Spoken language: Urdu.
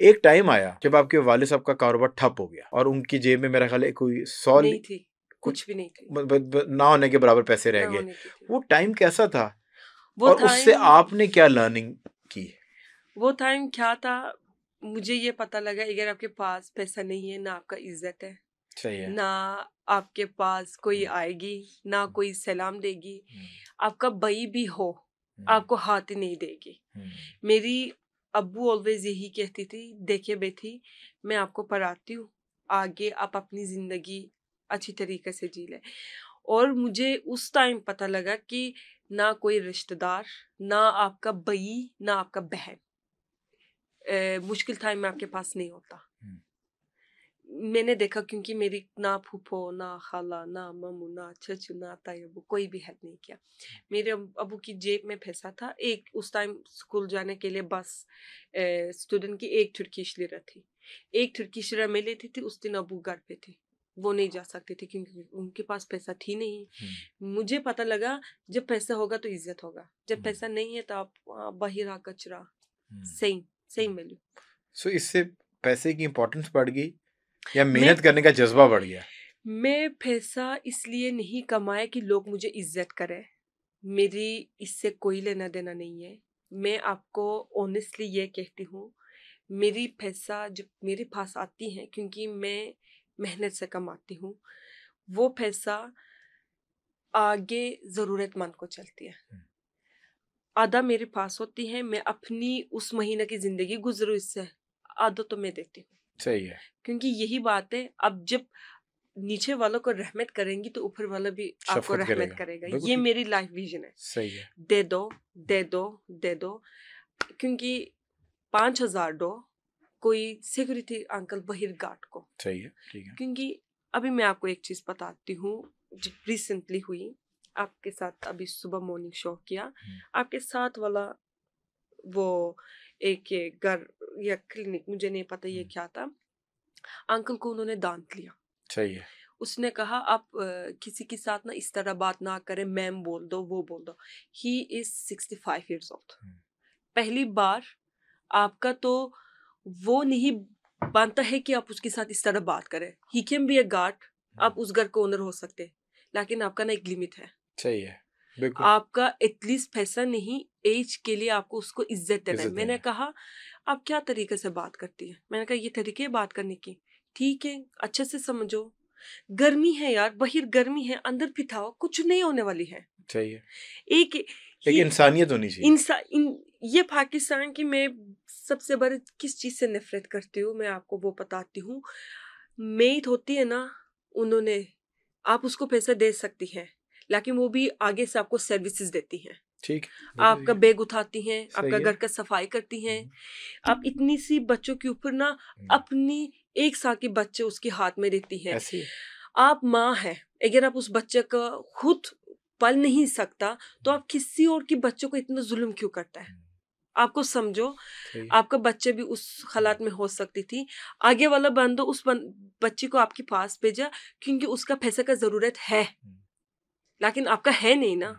ایک ٹائم آیا جب آپ کے والد صاحب کا کاروبار ٹھپ ہو گیا اور ان کی جیب میں میرا خیال ہے کوئی 100 نہیں تھی، کچھ بھی نہیں تھی، نہ ہونے کے برابر پیسے نہ رہ گئے. ہونے کی تھی. وہ ٹائم کیسا تھا وہ اور اس سے ٹائم آپ نے کیا لرننگ کی؟ وہ ٹائم کیا تھا، مجھے یہ پتہ لگا اگر آپ کے پاس پیسہ نہیں ہے نہ آپ کا عزت ہے، صحیح ہے. نہ آپ کے پاس کوئی آئے گی، نہ کوئی سلام دے گی. آپ کا بھائی بھی ہو آپ کو ہاتھ نہیں دے گی. میری ابو آلویز یہی کہتی تھی، دیکھے بیٹی میں آپ کو پڑھاتی ہوں، آگے آپ اپنی زندگی اچھی طریقے سے جی لیں. اور مجھے اس ٹائم پتہ لگا کہ نہ کوئی رشتہ دار، نہ آپ کا بھائی، نہ آپ کا بہن مشکل ٹائم میں آپ کے پاس نہیں ہوتا. میں نے دیکھا کیونکہ میری نہ پھوپھو، نہ خالہ، نہ مامو، نہ چچو، نہ تائی ابو کوئی بھی ہیلپ نہیں کیا. میرے ابو کی جیب میں پیسہ تھا. ایک اس ٹائم اسکول جانے کے لیے بس اسٹوڈنٹ کی ایک ٹرکیش لیرا تھی. ایک ٹرکیش لیرا میں لیتی تھی. اس دن ابو گھر پہ تھے، وہ نہیں جا سکتے تھے کیونکہ ان کے پاس پیسہ تھی نہیں. مجھے پتہ لگا جب پیسہ ہوگا تو عزت ہوگا، جب پیسہ نہیں ہے تو آپ باہر کچرا. Same value. سو اس سے پیسے کی امپورٹنس بڑھ گئی یا محنت کرنے کا جذبہ بڑھ گیا؟ میں پیسہ اس لیے نہیں کمایا کہ لوگ مجھے عزت کرے. میری اس سے کوئی لینا دینا نہیں ہے. میں آپ کو آنیسٹلی یہ کہتی ہوں، میری پیسہ جب میرے پاس آتی ہے کیونکہ میں محنت سے کماتی ہوں، وہ پیسہ آگے ضرورت مند کو چلتی ہے. آدھا میرے پاس ہوتی ہے، میں اپنی اس مہینہ کی زندگی گزروں اس سے، آدھا تو میں دیتی ہوں. صحیح ہے. کیونکہ یہی بات ہے، اب جب نیچے والوں کو رحمت کریں گی تو اوپر والا بھی آپ کو رحمت کرے گا. یہ میری لائف ویژن ہے. صحیح ہے. دے دو دے دو دے دو. کیونکہ 5,000 دو کوئی سیکورٹی انکل باہر گارڈ کو. صحیح ہے. ٹھیک ہے. کیونکہ ابھی میں آپ کو ایک چیز بتاتی ہوں جو ریسنٹلی ہوئی آپ کے ساتھ. ابھی صبح مارننگ شو کیا آپ کے ساتھ والا، وہ ایک گھر یا کلینک مجھے نہیں پتا یہ کیا تھا. انکل کو انہوں نے دانت لیا. صحیح ہے. اس نے کہا آپ کسی کے ساتھ نہ اس طرح بات نہ کریں، میم بول دو، وہ بول دو. ہی از 65 ایئرز اولڈ. پہلی بار آپ کا تو وہ نہیں بنتا ہے کہ آپ اس کے ساتھ اس طرح بات کریں. He can be a guard, آپ اس گھر کو اونر ہو سکتے، لیکن آپ کا نا ایک لمٹ ہے. صحیح ہے. بالکل. آپ کا ایٹ لیسٹ پیسہ نہیں، ایج کے لیے آپ کو اس کو عزت دینا ہے. میں نے کہا آپ کیا طریقے سے بات کرتی ہیں؟ میں نے کہا یہ طریقے بات کرنے کی. ٹھیک ہے اچھے سے سمجھو، گرمی ہے یار، باہر گرمی ہے، اندر پٹھاؤ، کچھ نہیں ہونے والی ہے. صحیح ہے. ایک انسانیت ہونی چاہیے. یہ پاکستان کی میں سب سے بڑی کس چیز سے نفرت کرتی ہوں، میں آپ کو وہ بتاتی ہوں. میٹ ہوتی ہے نا، انہوں نے آپ اس کو پیسہ دے سکتی ہیں لیکن وہ بھی آگے سے آپ کو سروسز دیتی ہیں. ٹھیک. آپ کا بیگ اٹھاتی ہیں، آپ کا گھر کا صفائی کرتی ہیں. آپ اتنی سی بچوں کے اوپر نا اپنی 1 سال کے بچے اس کے ہاتھ میں دیتی ہیں. آپ ماں ہیں، اگر آپ اس بچے کا خود پل نہیں سکتا تو آپ کسی اور کے بچوں کو اتنا ظلم کیوں کرتا ہے؟ آپ کو سمجھو، آپ کا بچہ بھی اس حالات میں ہو سکتی تھی. آگے والا بندو اس بچے کو آپ کے پاس بھیجا کیونکہ اس کا پیسے کا ضرورت ہے، لیکن آپ کا ہے نہیں نا.